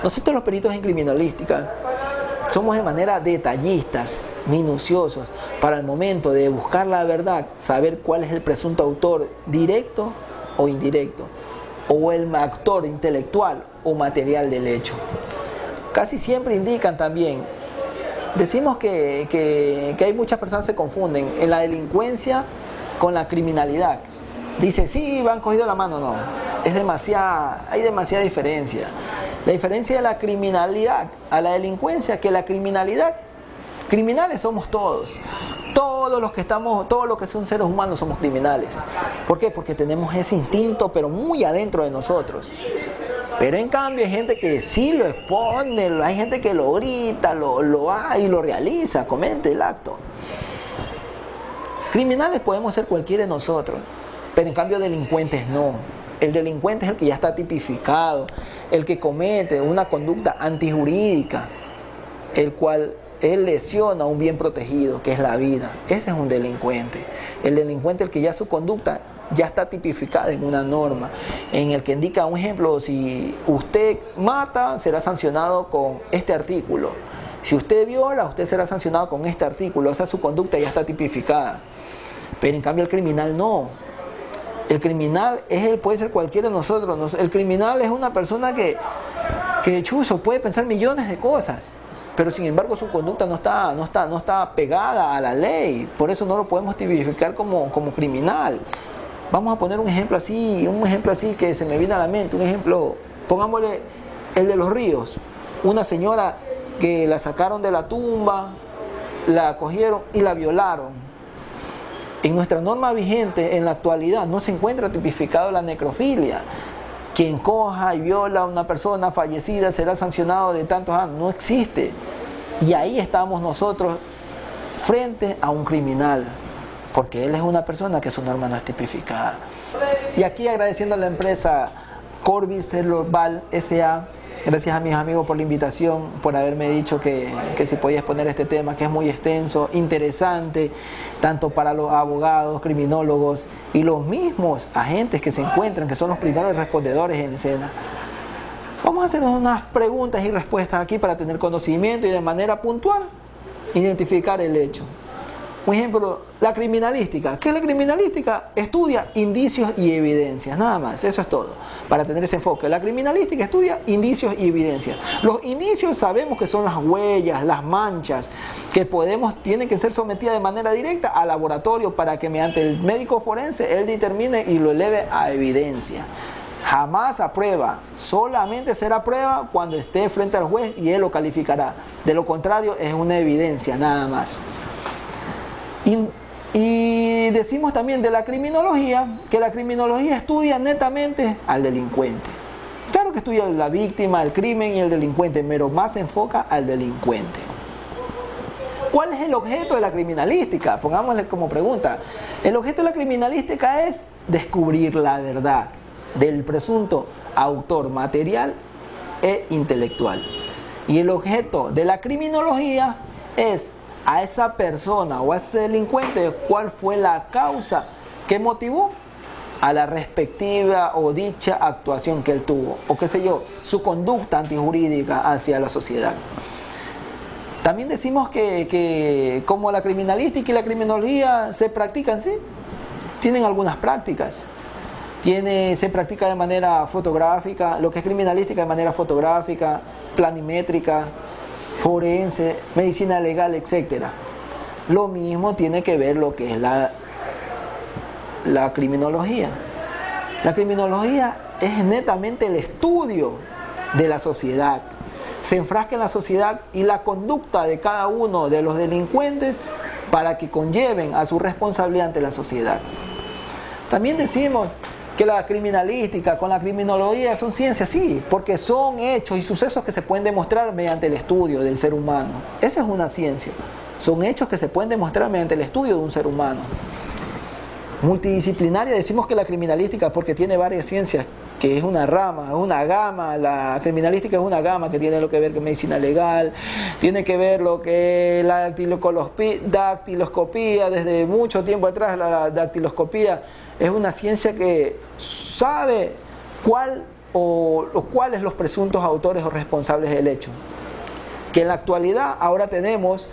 Nosotros los peritos en criminalística somos de manera detallistas, minuciosos, para el momento de buscar la verdad, saber cuál es el presunto autor directo o indirecto, o el actor intelectual o material del hecho. Casi siempre indican también, decimos que hay muchas personas que se confunden en la delincuencia con la criminalidad. Dice, sí, van cogido la mano, no. Hay demasiada diferencia. La diferencia de la criminalidad a la delincuencia, que la criminalidad, criminales somos todos. Todos los que son seres humanos somos criminales. ¿Por qué? Porque tenemos ese instinto, pero muy adentro de nosotros. Pero en cambio hay gente que sí lo expone, hay gente que lo grita, lo hace y lo realiza, comete el acto. Criminales podemos ser cualquiera de nosotros, pero en cambio delincuentes no. El delincuente es el que ya está tipificado, el que comete una conducta antijurídica, el cual él lesiona un bien protegido, que es la vida. Ese es un delincuente. El delincuente es el que ya su conducta ya está tipificada en una norma, en el que indica, un ejemplo, si usted mata, será sancionado con este artículo. Si usted viola, usted será sancionado con este artículo. O sea, su conducta ya está tipificada. Pero en cambio el criminal no. El criminal puede ser cualquiera de nosotros. El criminal es una persona que chuzo, puede pensar millones de cosas, pero sin embargo su conducta no está pegada a la ley. Por eso no lo podemos tipificar como criminal. Vamos a poner un ejemplo así que se me viene a la mente. Un ejemplo, pongámosle el de los Ríos. Una señora que la sacaron de la tumba, la cogieron y la violaron. En nuestra norma vigente, en la actualidad, no se encuentra tipificado la necrofilia. Quien coja y viola a una persona fallecida será sancionado de tantos años. No existe. Y ahí estamos nosotros frente a un criminal, porque él es una persona que su norma no es tipificada. Y aquí agradeciendo a la empresa Corbis Celoval S.A., gracias a mis amigos por la invitación, por haberme dicho que si podía exponer este tema, que es muy extenso, interesante, tanto para los abogados, criminólogos y los mismos agentes que se encuentran, que son los primeros respondedores en escena. Vamos a hacernos unas preguntas y respuestas aquí para tener conocimiento y de manera puntual identificar el hecho. Un ejemplo, la criminalística. ¿Qué es la criminalística? Estudia indicios y evidencias, nada más, eso es todo, para tener ese enfoque. La criminalística estudia indicios y evidencias. Los indicios sabemos que son las huellas, las manchas, que tienen que ser sometidas de manera directa al laboratorio para que mediante el médico forense él determine y lo eleve a evidencia. Jamás a prueba, solamente será prueba cuando esté frente al juez y él lo calificará. De lo contrario es una evidencia, nada más. Y decimos también de la criminología, que la criminología estudia netamente al delincuente. Claro que estudia la víctima, el crimen y el delincuente, pero más se enfoca al delincuente. ¿Cuál es el objeto de la criminalística? Pongámosle como pregunta. El objeto de la criminalística es descubrir la verdad del presunto autor material e intelectual. Y el objeto de la criminología es a esa persona o a ese delincuente cuál fue la causa que motivó a la respectiva o dicha actuación que él tuvo, o qué sé yo, su conducta antijurídica hacia la sociedad. También decimos que como la criminalística y la criminología se practican, sí, tienen algunas prácticas. Se practica de manera fotográfica, lo que es criminalística de manera fotográfica, planimétrica, forense, medicina legal, etc. Lo mismo tiene que ver lo que es la criminología. La criminología es netamente el estudio de la sociedad. Se enfrasca en la sociedad y la conducta de cada uno de los delincuentes para que conlleven a su responsabilidad ante la sociedad. También decimos que la criminalística con la criminología son ciencias, sí, porque son hechos y sucesos que se pueden demostrar mediante el estudio del ser humano. Esa es una ciencia. Son hechos que se pueden demostrar mediante el estudio de un ser humano. Multidisciplinaria, decimos que la criminalística porque tiene varias ciencias, que es una rama, una gama. La criminalística es una gama que tiene lo que ver con medicina legal, tiene que ver lo que es la dactiloscopía, desde mucho tiempo atrás la dactiloscopía es una ciencia que sabe cuál o los cuales los presuntos autores o responsables del hecho. Que en la actualidad ahora tenemos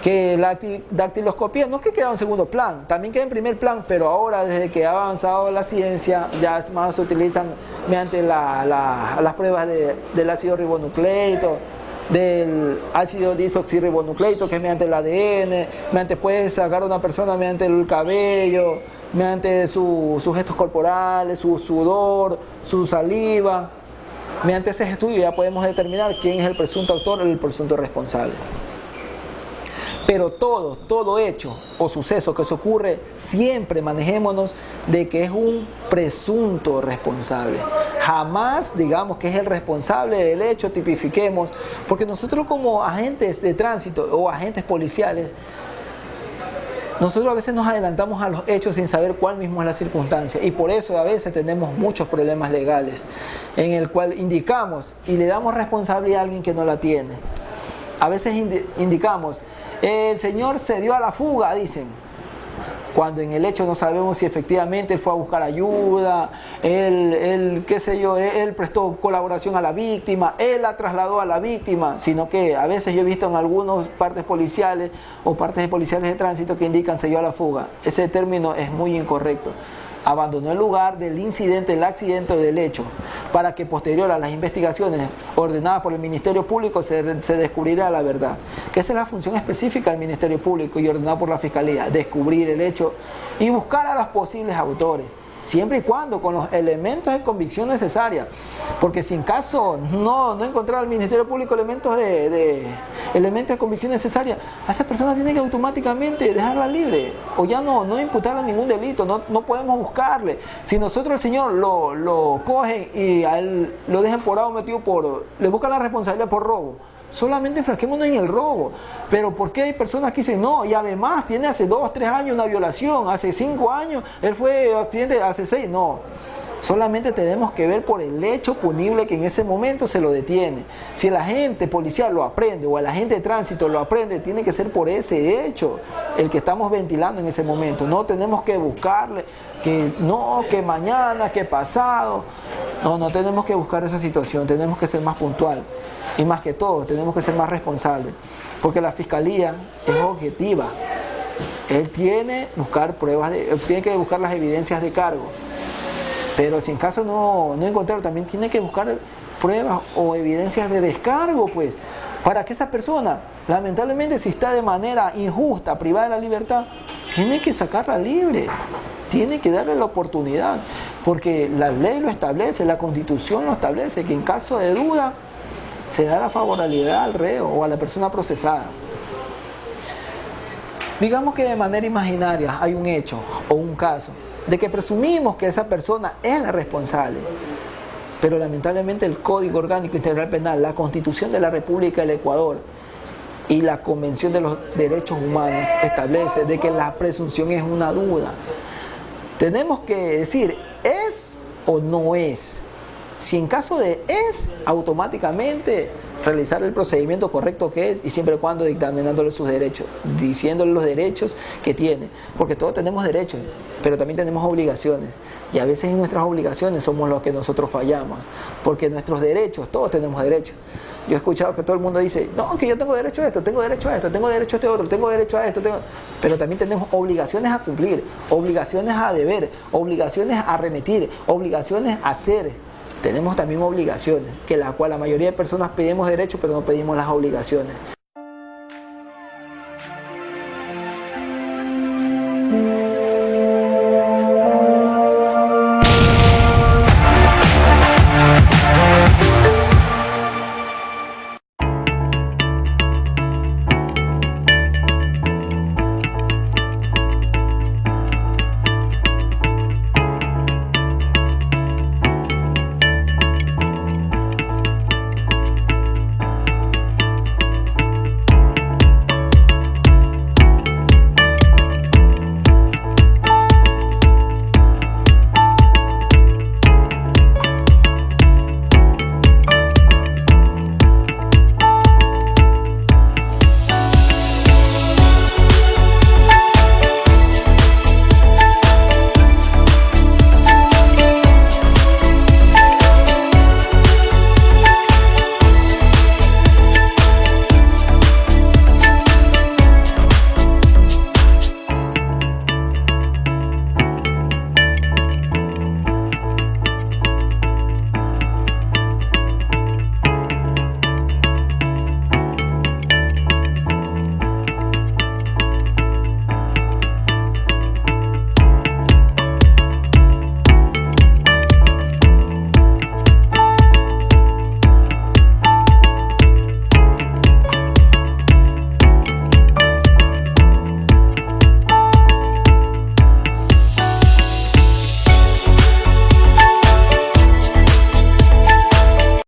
que la dactiloscopía no es que queda en segundo plan, también queda en primer plan, pero ahora desde que ha avanzado la ciencia ya más se utilizan mediante las pruebas del ácido ribonucleico, del ácido disoxirribonucleico, que es mediante el ADN, mediante puedes sacar a una persona mediante el cabello, mediante sus gestos corporales, su sudor, su saliva. Mediante ese estudio ya podemos determinar quién es el presunto autor o el presunto responsable. Pero todo hecho o suceso que se ocurre, siempre manejémonos de que es un presunto responsable. Jamás digamos que es el responsable del hecho, tipifiquemos, porque nosotros como agentes de tránsito o agentes policiales, nosotros a veces nos adelantamos a los hechos sin saber cuál mismo es la circunstancia, y por eso a veces tenemos muchos problemas legales en el cual indicamos y le damos responsabilidad a alguien que no la tiene. A veces indicamos, el señor se dio a la fuga, dicen, cuando en el hecho no sabemos si efectivamente él fue a buscar ayuda, él prestó colaboración a la víctima, él la trasladó a la víctima, sino que a veces yo he visto en algunas partes policiales o partes de policiales de tránsito que indican se dio a la fuga. Ese término es muy incorrecto. Abandonó el lugar del incidente, del accidente o del hecho, para que posterior a las investigaciones ordenadas por el Ministerio Público se descubrirá la verdad. Que esa es la función específica del Ministerio Público y ordenada por la Fiscalía, descubrir el hecho y buscar a los posibles autores, siempre y cuando con los elementos de convicción necesarias, porque si en caso no encontrar al Ministerio Público elementos de convicción necesarias, a esa persona tiene que automáticamente dejarla libre o ya no imputarle ningún delito, no podemos buscarle. Si nosotros el señor lo cogen y a él lo dejan por algo metido le buscan la responsabilidad por robo, solamente enfrasquémonos en el robo. Pero ¿por qué hay personas que dicen no? Y además tiene hace 2, 3 años una violación, hace 5 años él fue accidente, hace 6, no. Solamente tenemos que ver por el hecho punible que en ese momento se lo detiene. Si el agente policial lo aprende o el agente de tránsito lo aprende, tiene que ser por ese hecho el que estamos ventilando en ese momento. No tenemos que buscarle que mañana, que pasado. No tenemos que buscar esa situación, tenemos que ser más puntual. Y más que todo, tenemos que ser más responsables. Porque la Fiscalía es objetiva. Él tiene que buscar las evidencias de cargo. Pero si en caso no encontrar, también tiene que buscar pruebas o evidencias de descargo, pues, para que esa persona, lamentablemente, si está de manera injusta, privada de la libertad, tiene que sacarla libre, tiene que darle la oportunidad, porque la ley lo establece, la Constitución lo establece, que en caso de duda, se da la favorabilidad al reo o a la persona procesada. Digamos que de manera imaginaria hay un hecho o un caso de que presumimos que esa persona es la responsable, pero lamentablemente el Código Orgánico Integral Penal, la Constitución de la República del Ecuador y la Convención de los Derechos Humanos establece de que la presunción es una duda. Tenemos que decir, ¿es o no es? Si en caso de es, automáticamente realizar el procedimiento correcto que es, y siempre y cuando dictaminándole sus derechos, diciéndole los derechos que tiene, porque todos tenemos derechos, pero también tenemos obligaciones, y a veces en nuestras obligaciones somos los que nosotros fallamos, porque nuestros derechos, todos tenemos derechos. Yo he escuchado que todo el mundo dice, no, que yo tengo derecho a esto, tengo derecho a esto, tengo derecho a este otro, tengo derecho a esto, pero también tenemos obligaciones a cumplir, obligaciones a deber, obligaciones a remitir, obligaciones a hacer. Tenemos también obligaciones, que la cual la mayoría de personas pedimos derechos, pero no pedimos las obligaciones.